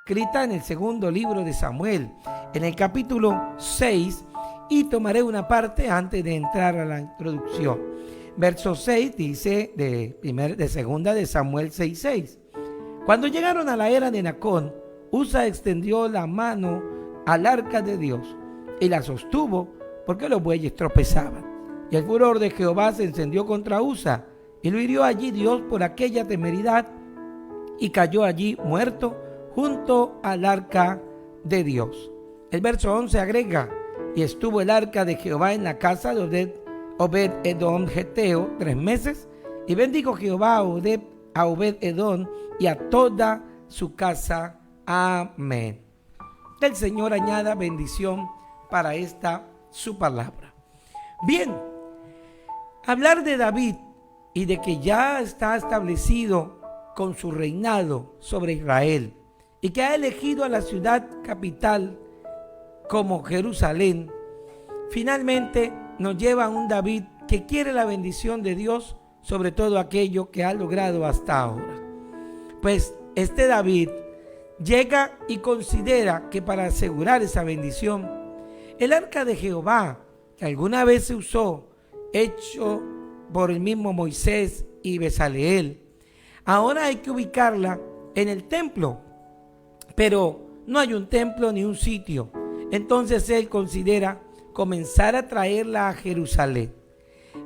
escrita en el segundo libro de Samuel, en el capítulo 6, y tomaré una parte antes de entrar a la introducción. Verso 6 dice de segunda de Samuel 6:6. Cuando llegaron a la era de Nacón, Usa extendió la mano al arca de Dios y la sostuvo porque los bueyes tropezaban. Y el furor de Jehová se encendió contra Usa y lo hirió allí Dios por aquella temeridad y cayó allí muerto junto al arca de Dios. El verso 11 agrega: y estuvo el arca de Jehová en la casa de Obed-Edom Geteo 3 meses, y bendijo Jehová a Obed-Edom y a toda su casa. Amén. Que el Señor añada bendición para esta su palabra. Bien, hablar de David y de que ya está establecido con su reinado sobre Israel y que ha elegido a la ciudad capital como Jerusalén, finalmente nos lleva a un David que quiere la bendición de Dios sobre todo aquello que ha logrado hasta ahora. Pues este David llega y considera que para asegurar esa bendición, el arca de Jehová, que alguna vez se usó, hecho por el mismo Moisés y Bezaleel, ahora hay que ubicarla en el templo, pero no hay un templo ni un sitio. Entonces él considera comenzar a traerla a Jerusalén.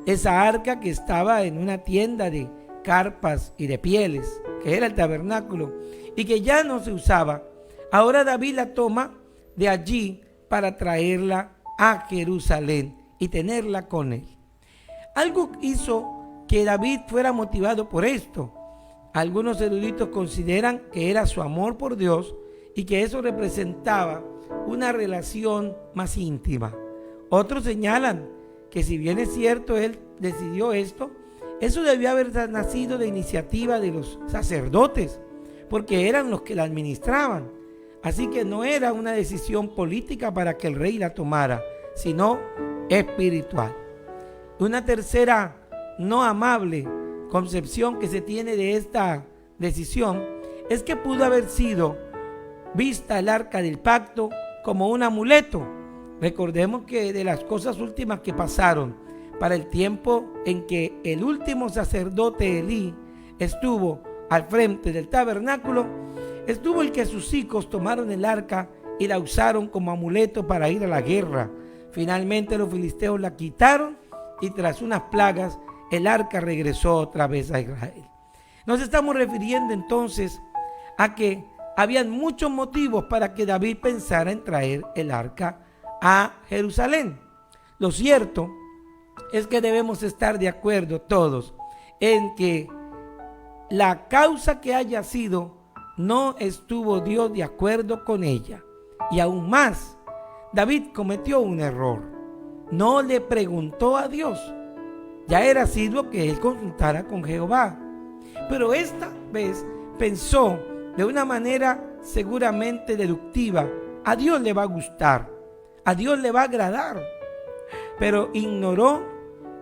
Esa arca que estaba en una tienda de carpas y de pieles, que era el tabernáculo, y que ya no se usaba, ahora David la toma de allí para traerla a Jerusalén y tenerla con él. Algo hizo que David fuera motivado por esto. Algunos eruditos consideran que era su amor por Dios y que eso representaba una relación más íntima. Otros señalan que si bien es cierto él decidió esto, eso debió haber nacido de iniciativa de los sacerdotes, porque eran los que la administraban. Así que no era una decisión política para que el rey la tomara, sino espiritual. Una tercera no amable concepción que se tiene de esta decisión es que pudo haber sido vista el arca del pacto como un amuleto. Recordemos que de las cosas últimas que pasaron para el tiempo en que el último sacerdote Elí estuvo al frente del tabernáculo, estuvo el que sus hijos tomaron el arca y la usaron como amuleto para ir a la guerra. Finalmente los filisteos la quitaron y tras unas plagas el arca regresó otra vez a Israel. Nos estamos refiriendo entonces a que habían muchos motivos para que David pensara en traer el arca a Jerusalén. Lo cierto es que debemos estar de acuerdo todos en que la causa que haya sido, no estuvo Dios de acuerdo con ella. Y aún más, David cometió un error. No le preguntó a Dios. Ya era sido que él consultara con Jehová. Pero esta vez pensó de una manera seguramente deductiva: a Dios le va a gustar, a Dios le va a agradar. Pero ignoró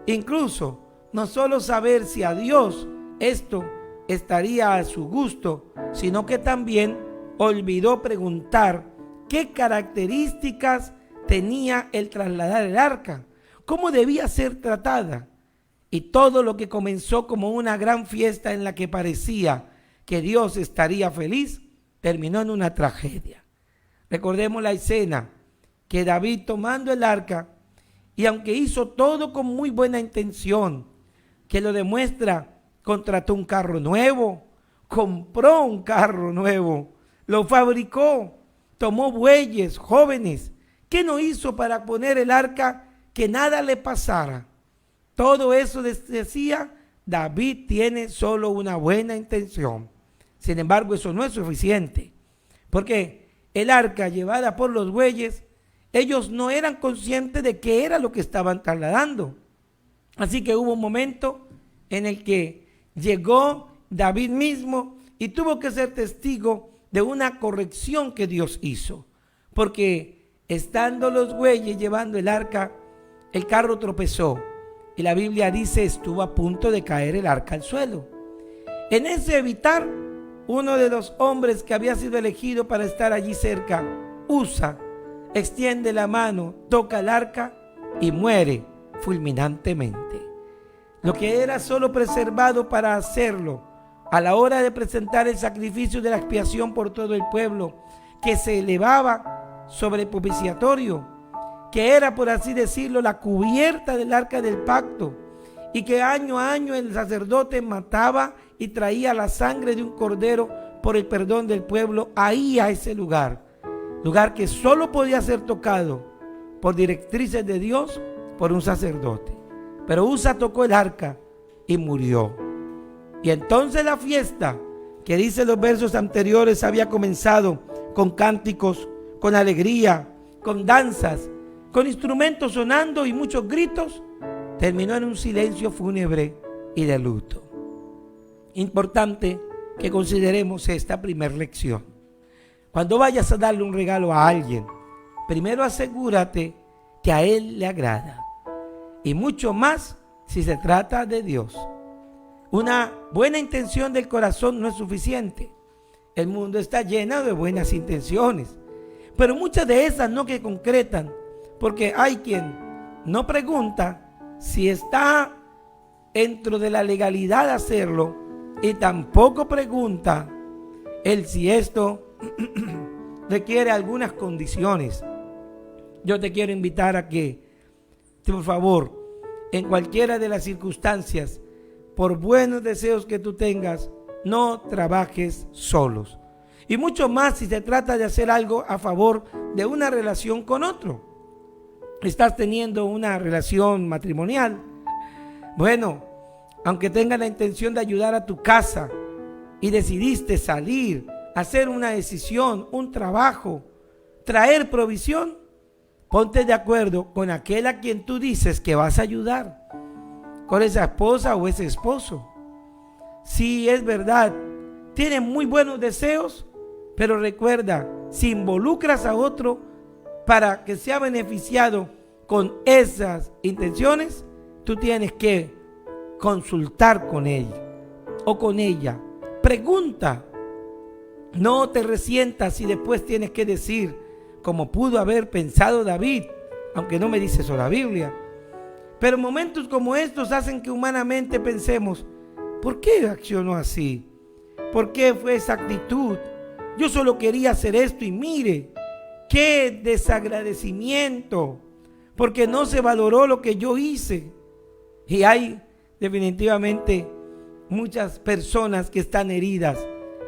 incluso no solo saber si a Dios esto estaría a su gusto, sino que también olvidó preguntar qué características tenía el trasladar el arca, cómo debía ser tratada. Y todo lo que comenzó como una gran fiesta en la que parecía que Dios estaría feliz, terminó en una tragedia. Recordemos la escena que David, tomando el arca, y aunque hizo todo con muy buena intención, que lo demuestra, contrató un carro nuevo, compró un carro nuevo, lo fabricó, tomó bueyes jóvenes. ¿Qué no hizo para poner el arca que nada le pasara? Todo eso decía: David tiene solo una buena intención. Sin embargo, eso no es suficiente, porque el arca llevada por los bueyes, ellos no eran conscientes de qué era lo que estaban trasladando. Así que hubo un momento en el que llegó David mismo y tuvo que ser testigo de una corrección que Dios hizo, porque estando los bueyes llevando el arca, el carro tropezó y la Biblia dice estuvo a punto de caer el arca al suelo. En ese evitar uno de los hombres que había sido elegido para estar allí cerca, Usa, extiende la mano, toca el arca y muere fulminantemente. Lo que era solo preservado para hacerlo a la hora de presentar el sacrificio de la expiación por todo el pueblo, que se elevaba sobre el propiciatorio, que era, por así decirlo, la cubierta del arca del pacto, y que año a año el sacerdote mataba y traía la sangre de un cordero por el perdón del pueblo ahí a ese lugar que solo podía ser tocado por directrices de Dios por un sacerdote. Pero Usa tocó el arca y murió. Y entonces la fiesta, que dice los versos anteriores, había comenzado con cánticos, con alegría, con danzas, con instrumentos sonando y muchos gritos, terminó en un silencio fúnebre y de luto. Importante que consideremos esta primera lección. Cuando vayas a darle un regalo a alguien, primero asegúrate que a él le agrada, y mucho más si se trata de Dios. Una buena intención del corazón no es suficiente. El mundo está lleno de buenas intenciones, pero muchas de esas no que concretan, porque hay quien no pregunta si está dentro de la legalidad de hacerlo, y tampoco pregunta el si esto requiere algunas condiciones. Yo te quiero invitar a que, por favor, en cualquiera de las circunstancias, por buenos deseos que tú tengas, no trabajes solos. Y mucho más si se trata de hacer algo a favor de una relación con otro. Estás teniendo una relación matrimonial. Bueno, aunque tengas la intención de ayudar a tu casa y decidiste salir, hacer una decisión, un trabajo, traer provisión, ponte de acuerdo con aquel a quien tú dices que vas a ayudar, con esa esposa o ese esposo. Si es verdad, tienen muy buenos deseos, pero recuerda, si involucras a otro para que sea beneficiado con esas intenciones, tú tienes que consultar con él o con ella. Pregunta. No te resientas y después tienes que decir, como pudo haber pensado David, aunque no me dice eso la Biblia. Pero momentos como estos hacen que humanamente pensemos, ¿por qué accionó así? ¿Por qué fue esa actitud? Yo solo quería hacer esto y mire, qué desagradecimiento, porque no se valoró lo que yo hice. Y hay definitivamente muchas personas que están heridas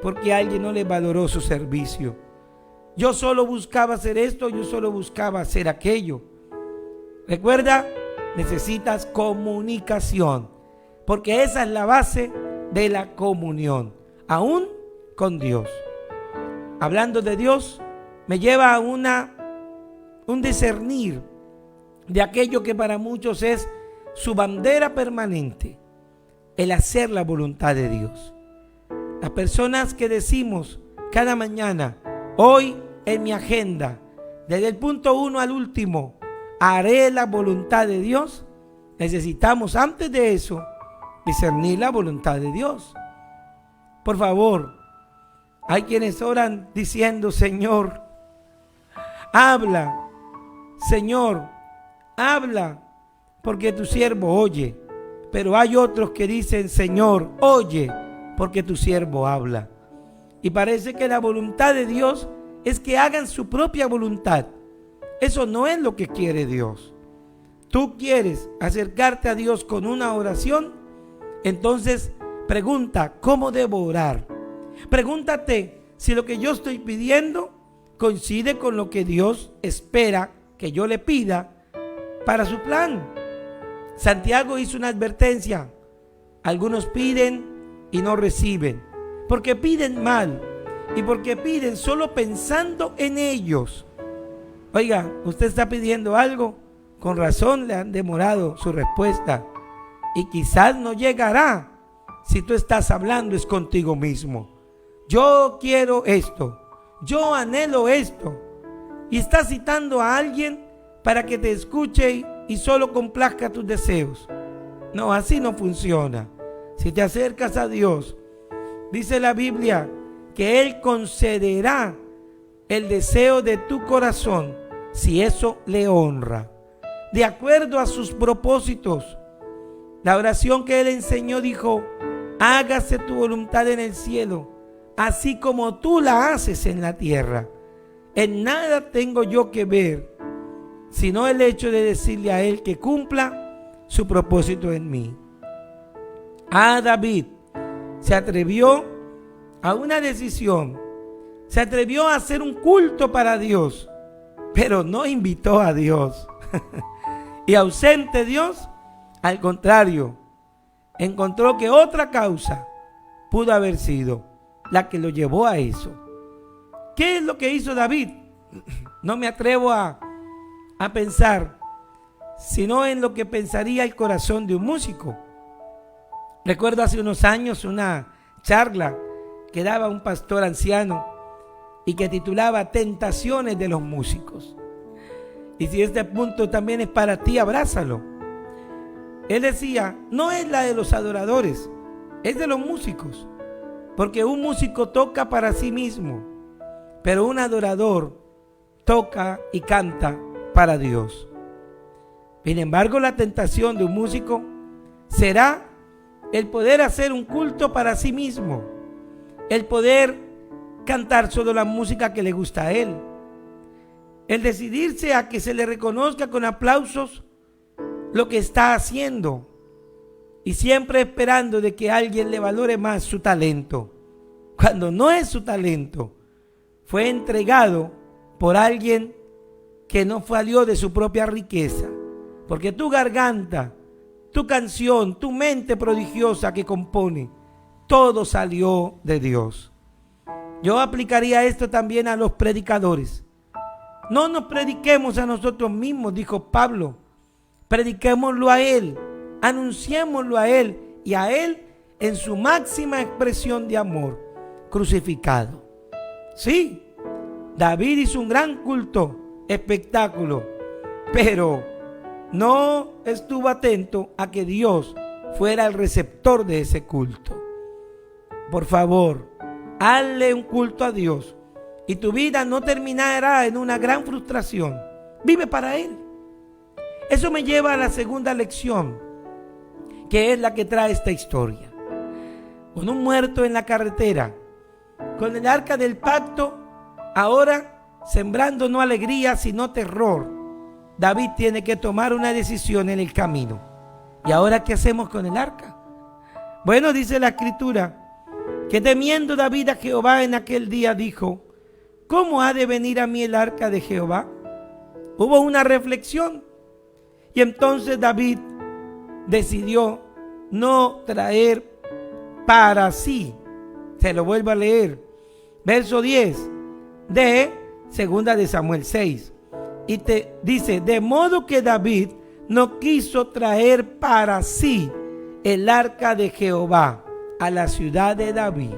porque alguien no les valoró su servicio. Yo solo buscaba hacer esto, yo solo buscaba hacer aquello. Recuerda, necesitas comunicación, porque esa es la base de la comunión, aún con Dios. Hablando de Dios, me lleva a un discernir de aquello que para muchos es su bandera permanente, el hacer la voluntad de Dios. Las personas que decimos cada mañana, hoy en mi agenda, desde el punto 1 al último, haré la voluntad de Dios, necesitamos antes de eso discernir la voluntad de Dios. Por favor, hay quienes oran diciendo, Señor, habla, Señor, habla, porque tu siervo oye. Pero hay otros que dicen, Señor, oye, porque tu siervo habla. Y parece que la voluntad de Dios es que hagan su propia voluntad. Eso no es lo que quiere Dios. Tú quieres acercarte a Dios con una oración, entonces pregunta, ¿cómo debo orar? Pregúntate si lo que yo estoy pidiendo coincide con lo que Dios espera que yo le pida para su plan. Santiago hizo una advertencia. Algunos piden y no reciben, porque piden mal y porque piden solo pensando en ellos. Oiga, usted está pidiendo algo, con razón le han demorado su respuesta y quizás no llegará si tú estás hablando es contigo mismo. Yo quiero esto, yo anhelo esto, y estás citando a alguien para que te escuche y solo complazca tus deseos. No, así no funciona. Si te acercas a Dios, dice la Biblia que Él concederá el deseo de tu corazón si eso le honra, de acuerdo a sus propósitos. La oración que Él enseñó dijo: hágase tu voluntad en el cielo, así como tú la haces en la tierra. En nada tengo yo que ver, sino el hecho de decirle a Él que cumpla su propósito en mí. David se atrevió a una decisión, se atrevió a hacer un culto para Dios, pero no invitó a Dios. Y ausente Dios, al contrario, encontró que otra causa pudo haber sido la que lo llevó a eso. ¿Qué es lo que hizo David? No me atrevo a pensar, sino en lo que pensaría el corazón de un músico. Recuerdo hace unos años una charla que daba un pastor anciano y que titulaba Tentaciones de los músicos. Y si este punto también es para ti, abrázalo. Él decía, no es la de los adoradores, es de los músicos, porque un músico toca para sí mismo, pero un adorador toca y canta para Dios. Sin embargo, la tentación de un músico será el poder hacer un culto para sí mismo, el poder cantar solo la música que le gusta a él, el decidirse a que se le reconozca con aplausos lo que está haciendo y siempre esperando de que alguien le valore más su talento, cuando no es su talento, fue entregado por alguien que no salió de su propia riqueza, porque tu garganta, tu canción, tu mente prodigiosa que compone, todo salió de Dios. Yo aplicaría esto también a los predicadores. No nos prediquemos a nosotros mismos, dijo Pablo. Prediquémoslo a Él, anunciémoslo a Él y a Él en su máxima expresión de amor, crucificado. Sí, David hizo un gran culto, espectáculo, pero no estuvo atento a que Dios fuera el receptor de ese culto. Por favor, hazle un culto a Dios y tu vida no terminará en una gran frustración. Vive para Él. Eso me lleva a la segunda lección, que es la que trae esta historia. Con un muerto en la carretera, con el arca del pacto, ahora sembrando no alegría sino terror, David tiene que tomar una decisión en el camino. ¿Y ahora qué hacemos con el arca? Bueno, dice la escritura, que temiendo David a Jehová en aquel día dijo: ¿cómo ha de venir a mí el arca de Jehová? Hubo una reflexión y entonces David decidió no traer para sí. Se lo vuelvo a leer. Verso 10 de 2 de Samuel 6. Y te dice, de modo que David no quiso traer para sí el arca de Jehová a la ciudad de David.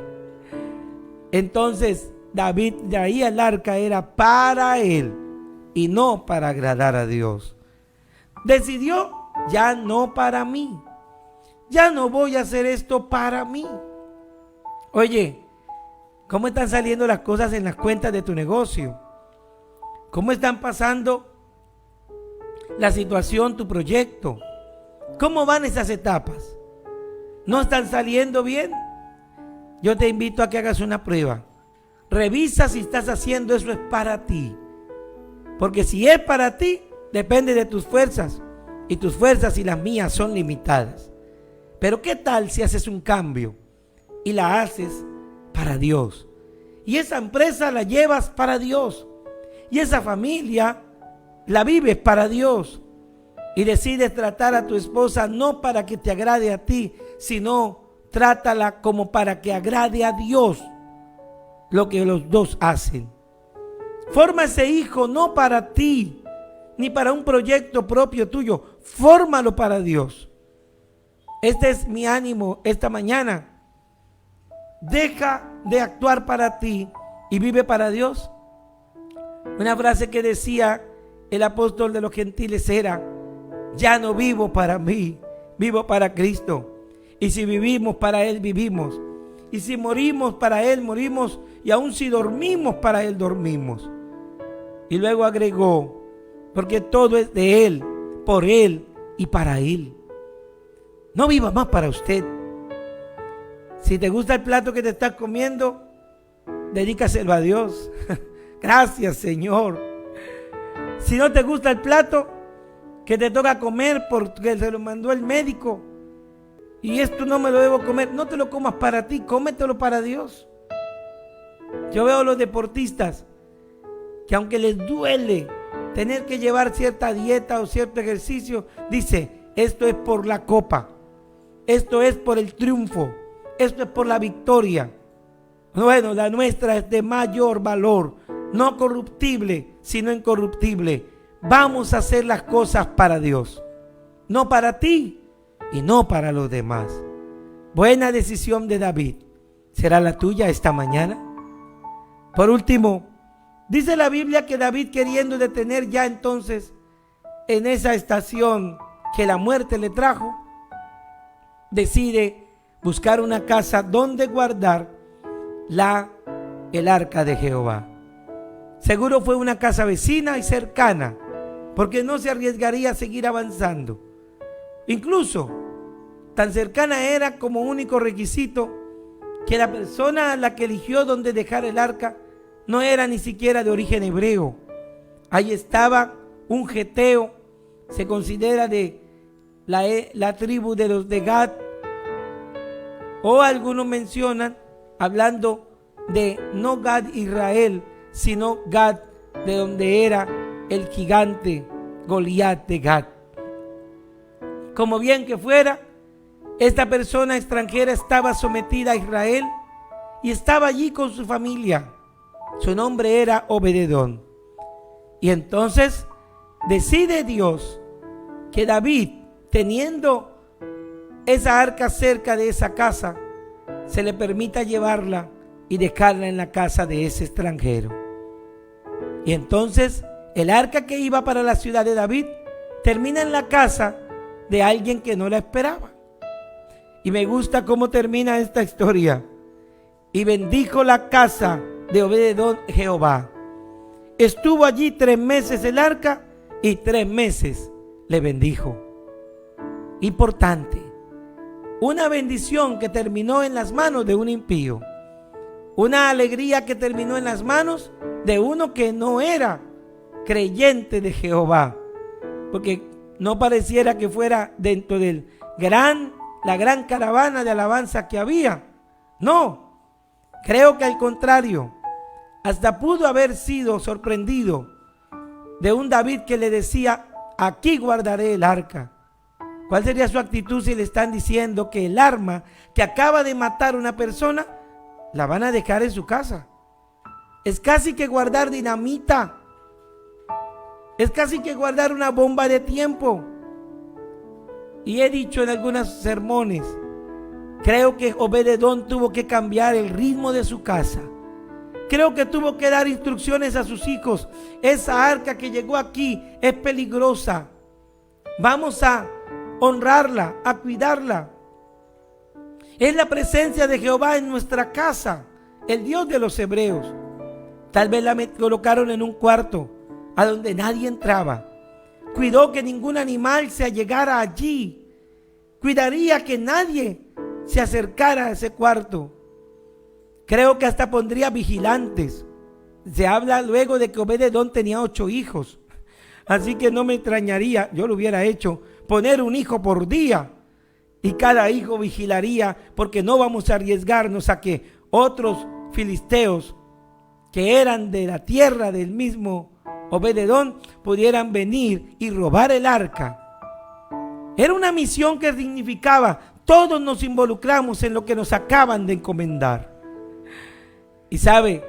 Entonces David traía el arca, era para él y no para agradar a Dios. Decidió, ya no para mí, ya no voy a hacer esto para mí. Oye, ¿cómo están saliendo las cosas en las cuentas de tu negocio? ¿Cómo están pasando la situación, tu proyecto? ¿Cómo van esas etapas? ¿No están saliendo bien? Yo te invito a que hagas una prueba. Revisa si estás haciendo eso es para ti. Porque si es para ti, depende de tus fuerzas. Y tus fuerzas y las mías son limitadas. Pero ¿qué tal si haces un cambio y la haces para Dios? Y esa empresa la llevas para Dios. Y esa familia la vives para Dios. Y decides tratar a tu esposa no para que te agrade a ti, sino trátala como para que agrade a Dios, lo que los dos hacen. Forma ese hijo no para ti, ni para un proyecto propio tuyo. Fórmalo para Dios. Este es mi ánimo esta mañana. Deja de actuar para ti y vive para Dios. Una frase que decía el apóstol de los gentiles era: ya no vivo para mí, vivo para Cristo. Y si vivimos para Él, vivimos. Y si morimos, para Él morimos. Y aun si dormimos, para Él dormimos. Y luego agregó, porque todo es de Él, por Él y para Él. No viva más para usted. Si te gusta el plato que te estás comiendo, dedícaselo a Dios. Gracias, Señor. Si no te gusta el plato que te toca comer porque se lo mandó el médico, y esto no me lo debo comer, no te lo comas para ti, cómetelo para Dios. Yo veo a los deportistas que aunque les duele tener que llevar cierta dieta o cierto ejercicio, dice, esto es por la copa, esto es por el triunfo, esto es por la victoria. Bueno, la nuestra es de mayor valor, no corruptible, sino incorruptible. Vamos a hacer las cosas para Dios, no para ti y no para los demás. Buena decisión de David. ¿Será la tuya esta mañana? Por último, dice la Biblia que David, queriendo detener ya entonces en esa estación que la muerte le trajo, decide buscar una casa donde guardar el arca de Jehová. Seguro fue una casa vecina y cercana, porque no se arriesgaría a seguir avanzando. Incluso tan cercana era como único requisito que la persona a la que eligió donde dejar el arca no era ni siquiera de origen hebreo. Ahí estaba un geteo, se considera de la tribu de los de Gad, o algunos mencionan, hablando de no Gad Israel, sino Gad, de donde era el gigante Goliat de Gad. Como bien que fuera, esta persona extranjera estaba sometida a Israel y estaba allí con su familia. Su nombre era Obed-edom. Y entonces decide Dios que David, teniendo esa arca cerca de esa casa, se le permita llevarla y dejarla en la casa de ese extranjero. Y entonces el arca que iba para la ciudad de David termina en la casa de alguien que no la esperaba. Y me gusta cómo termina esta historia. Y bendijo la casa de Obed-edom Jehová. Estuvo allí 3 meses el arca y 3 meses le bendijo. Importante, una bendición que terminó en las manos de un impío. Una alegría que terminó en las manos de uno que no era creyente de Jehová. Porque no pareciera que fuera dentro de la gran caravana de alabanza que había. No, creo que al contrario, hasta pudo haber sido sorprendido de un David que le decía, aquí guardaré el arca. ¿Cuál sería su actitud si le están diciendo que el arma que acaba de matar a una persona la van a dejar en su casa? Es casi que guardar dinamita. Es casi que guardar una bomba de tiempo. Y he dicho en algunos sermones, creo que Obed-edom tuvo que cambiar el ritmo de su casa. Creo que tuvo que dar instrucciones a sus hijos. Esa arca que llegó aquí es peligrosa. Vamos a honrarla, a cuidarla. Es la presencia de Jehová en nuestra casa, el Dios de los hebreos. Tal vez la colocaron en un cuarto a donde nadie entraba. Cuidó que ningún animal se allegara allí. Cuidaría que nadie se acercara a ese cuarto. Creo que hasta pondría vigilantes. Se habla luego de que Obed-edom tenía 8 hijos. Así que no me extrañaría, yo lo hubiera hecho, poner un hijo por día. Y cada hijo vigilaría, porque no vamos a arriesgarnos a que otros filisteos que eran de la tierra del mismo Obed-edom pudieran venir y robar el arca. Era una misión que significaba, todos nos involucramos en lo que nos acaban de encomendar. Y sabe,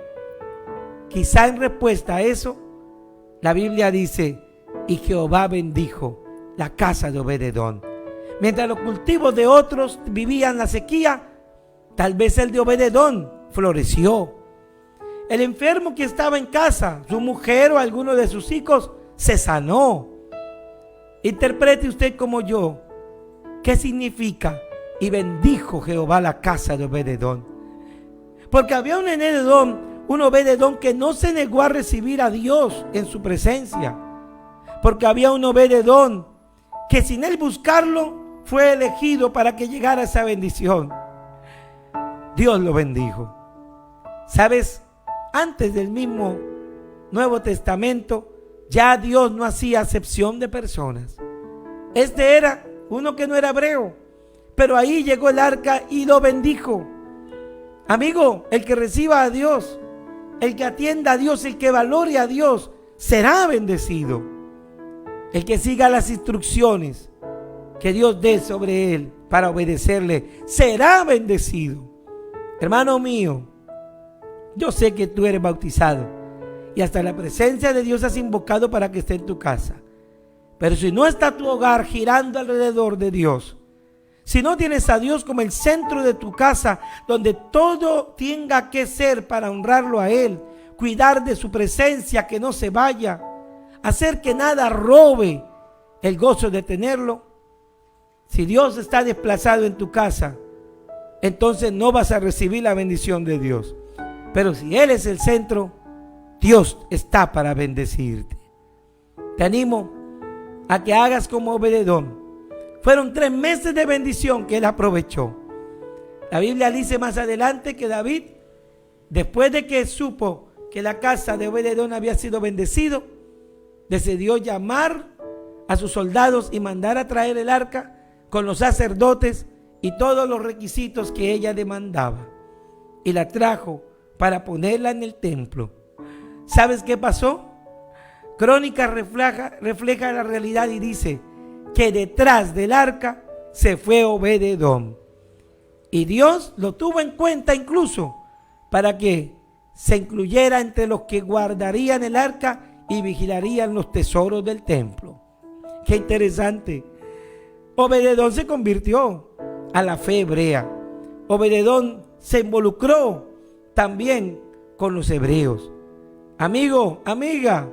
quizá en respuesta a eso, la Biblia dice, y Jehová bendijo la casa de Obed-edom. Mientras los cultivos de otros vivían la sequía, tal vez el de Obed-edom floreció. El enfermo que estaba en casa, su mujer o alguno de sus hijos, se sanó. Interprete usted como yo, ¿qué significa? Y bendijo Jehová la casa de Obed-edom. Porque había un Obed-edom que no se negó a recibir a Dios en su presencia. Porque había un Obed-edom que sin él buscarlo fue elegido para que llegara esa bendición. Dios lo bendijo. ¿Sabes? Antes del mismo Nuevo Testamento, ya Dios no hacía acepción de personas. Este era uno que no era hebreo, pero ahí llegó el arca y lo bendijo. Amigo, el que reciba a Dios, el que atienda a Dios, el que valore a Dios, será bendecido. El que siga las instrucciones que Dios dé sobre él para obedecerle, será bendecido. Hermano mío, yo sé que tú eres bautizado y hasta la presencia de Dios has invocado para que esté en tu casa. Pero si no está tu hogar girando alrededor de Dios, si no tienes a Dios como el centro de tu casa, donde todo tenga que ser para honrarlo a Él, cuidar de su presencia, que no se vaya, hacer que nada robe el gozo de tenerlo. Si Dios está desplazado en tu casa, entonces no vas a recibir la bendición de Dios. Pero si Él es el centro, Dios está para bendecirte. Te animo a que hagas como Obed-edom. Fueron 3 meses de bendición que él aprovechó. La Biblia dice más adelante que David, después de que supo que la casa de Obed-edom había sido bendecido, decidió llamar a sus soldados y mandar a traer el arca con los sacerdotes y todos los requisitos que ella demandaba. Y la trajo para ponerla en el templo. ¿Sabes qué pasó? Crónicas refleja la realidad y dice que detrás del arca se fue Obed-edom. Y Dios lo tuvo en cuenta incluso para que se incluyera entre los que guardarían el arca y vigilarían los tesoros del templo. Qué interesante. Obed-edom se convirtió a la fe hebrea. Obed-edom se involucró también con los hebreos. Amigo, amiga,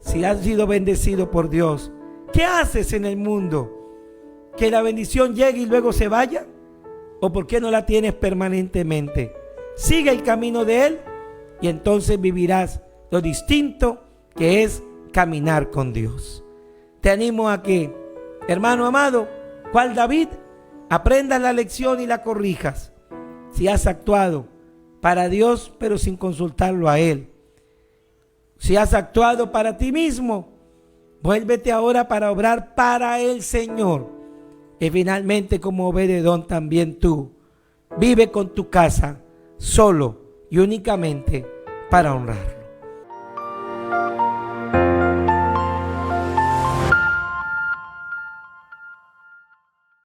si has sido bendecido por Dios, ¿qué haces en el mundo? ¿Que la bendición llegue y luego se vaya? ¿O por qué no la tienes permanentemente? Sigue el camino de Él y entonces vivirás lo distinto que es caminar con Dios. Te animo a que, hermano amado, cual David, aprendas la lección y la corrijas. Si has actuado para Dios pero sin consultarlo a Él, si has actuado para ti mismo, vuélvete ahora para obrar para el Señor. Y finalmente, como Obed-edom, también tú vive con tu casa solo y únicamente para honrar.